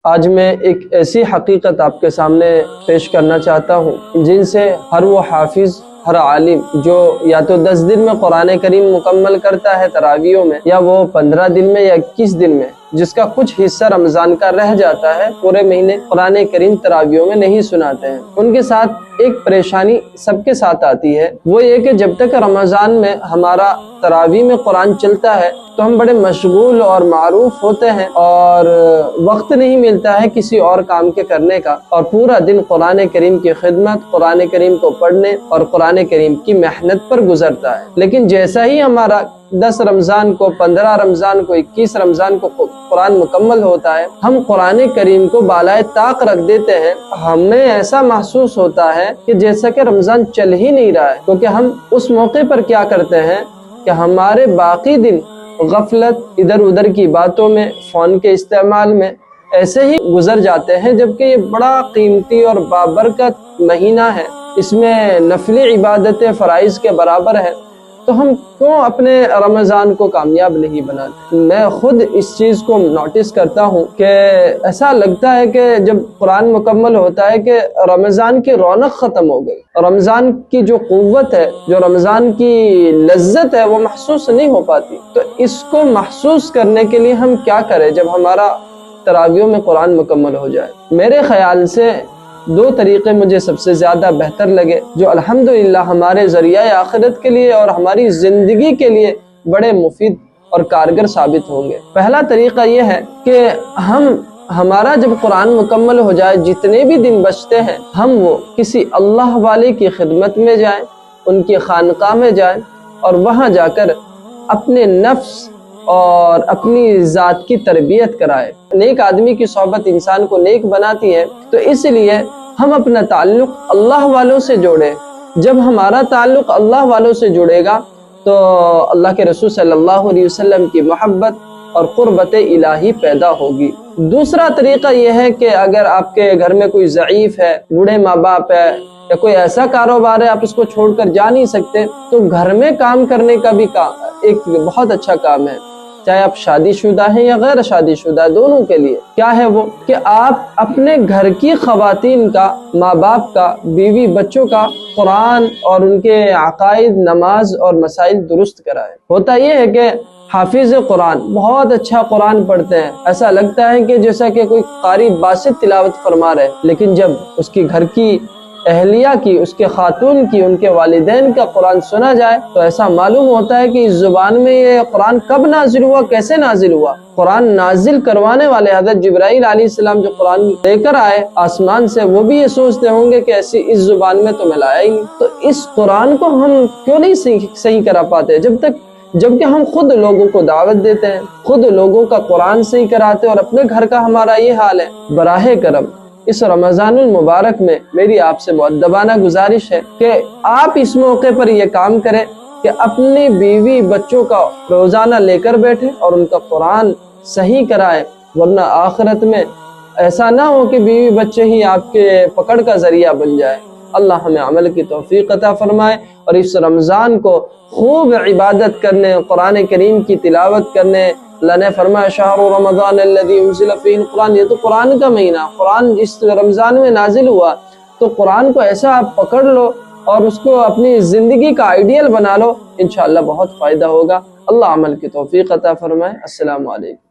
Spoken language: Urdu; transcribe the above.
آج میں ایک ایسی حقیقت آپ کے سامنے پیش کرنا چاہتا ہوں جن سے ہر وہ حافظ، ہر عالم جو یا تو 10 دن میں قرآن کریم مکمل کرتا ہے تراویحوں میں، یا وہ 15 دن میں یا 21 دن میں، جس کا کچھ حصہ رمضان کا رہ جاتا ہے، پورے مہینے قرآن کریم تراویحوں میں نہیں سناتے ہیں، ان کے ساتھ ایک پریشانی سب کے ساتھ آتی ہے، وہ یہ کہ جب تک رمضان میں ہمارا تراویح میں قرآن چلتا ہے تو ہم بڑے مشغول اور معروف ہوتے ہیں اور وقت نہیں ملتا ہے کسی اور کام کے کرنے کا، اور پورا دن قرآن کریم کی خدمت، قرآن کریم کو پڑھنے اور قرآن کریم کی محنت پر گزرتا ہے۔ لیکن جیسا ہی ہمارا 10 رمضان کو، 15 رمضان کو، 21 رمضان کو قرآن مکمل ہوتا ہے، ہم قرآن کریم کو بالائے طاق رکھ دیتے ہیں، ہمیں ایسا محسوس ہوتا ہے کہ جیسا کہ رمضان چل ہی نہیں رہا ہے، کیونکہ ہم اس موقع پر کیا کرتے ہیں کہ ہمارے باقی دن غفلت، ادھر ادھر کی باتوں میں، فون کے استعمال میں ایسے ہی گزر جاتے ہیں، جبکہ یہ بڑا قیمتی اور بابرکت مہینہ ہے، اس میں نفلی عبادتیں فرائض کے برابر ہے، تو ہم کیوں اپنے رمضان کو کامیاب نہیں بناتے؟ میں خود اس چیز کو نوٹس کرتا ہوں کہ ایسا لگتا ہے کہ جب قرآن مکمل ہوتا ہے کہ رمضان کی رونق ختم ہو گئی، رمضان کی جو قوت ہے، جو رمضان کی لذت ہے، وہ محسوس نہیں ہو پاتی۔ تو اس کو محسوس کرنے کے لیے ہم کیا کریں جب ہمارا تراویحوں میں قرآن مکمل ہو جائے؟ میرے خیال سے 2 طریقے مجھے سب سے زیادہ بہتر لگے، جو الحمدللہ ہمارے ذریعہ آخرت کے لیے اور ہماری زندگی کے لیے بڑے مفید اور کارگر ثابت ہوں گے۔ پہلا طریقہ یہ ہے کہ ہمارا جب قرآن مکمل ہو جائے، جتنے بھی دن بچتے ہیں، ہم وہ کسی اللہ والے کی خدمت میں جائیں، ان کی خانقاہ میں جائیں اور وہاں جا کر اپنے نفس اور اپنی ذات کی تربیت کرائے۔ نیک آدمی کی صحبت انسان کو نیک بناتی ہے، تو اس لیے ہم اپنا تعلق اللہ والوں سے جوڑیں۔ جب ہمارا تعلق اللہ والوں سے جڑے گا تو اللہ کے رسول صلی اللہ علیہ وسلم کی محبت اور قربت الہی پیدا ہوگی۔ دوسرا طریقہ یہ ہے کہ اگر آپ کے گھر میں کوئی ضعیف ہے، بوڑھے ماں باپ ہے، یا کوئی ایسا کاروبار ہے آپ اس کو چھوڑ کر جا نہیں سکتے، تو گھر میں کام کرنے کا بھی ایک بہت اچھا کام ہے، چاہے آپ شادی شدہ ہیں یا غیر شادی شدہ، دونوں کے لیے۔ کیا ہے وہ کہ آپ اپنے گھر کی خواتین کا، ماں باپ کا، بیوی بچوں کا قرآن اور ان کے عقائد، نماز اور مسائل درست کرائیں۔ ہوتا یہ ہے کہ حافظ قرآن بہت اچھا قرآن پڑھتے ہیں، ایسا لگتا ہے کہ جیسا کہ کوئی قاری باسط تلاوت فرما رہے، لیکن جب اس کی گھر کی اہلیہ کی، اس کے خاتون کی، ان کے والدین کا قرآن سنا جائے تو ایسا معلوم ہوتا ہے کہ اس زبان میں یہ قرآن کب نازل ہوا، کیسے نازل ہوا۔ قرآن نازل کروانے والے حضرت جبرائیل علیہ السلام جو قرآن لے کر آئے آسمان سے، وہ بھی یہ سوچتے ہوں گے کہ ایسی اس زبان میں تو میں لایا ہی نہیں۔ تو اس قرآن کو ہم کیوں نہیں صحیح کرا پاتے؟ جبکہ ہم خود لوگوں کو دعوت دیتے ہیں، خود لوگوں کا قرآن صحیح کراتے ہیں، اور اپنے گھر کا ہمارا یہ حال ہے۔ براہ کرم اس رمضان المبارک میں میری آپ سے مؤدبانہ گزارش ہے کہ آپ اس موقع پر یہ کام کریں کہ اپنی بیوی بچوں کا روزانہ لے کر بیٹھیں اور ان کا قرآن صحیح کرائیں، ورنہ آخرت میں ایسا نہ ہو کہ بیوی بچے ہی آپ کے پکڑ کا ذریعہ بن جائے۔ اللہ ہمیں عمل کی توفیق عطا فرمائے، اور اس رمضان کو خوب عبادت کرنے، قرآن کریم کی تلاوت کرنے۔ اللہ نے فرمایا شہر رمضان الذی انزل فیہ القرآن، یہ تو قرآن کا مہینہ، قرآن اس رمضان میں نازل ہوا، تو قرآن کو ایسا آپ پکڑ لو اور اس کو اپنی زندگی کا آئیڈیل بنا لو، انشاءاللہ بہت فائدہ ہوگا۔ اللہ عمل کی توفیق عطا فرمائے۔ السلام علیکم۔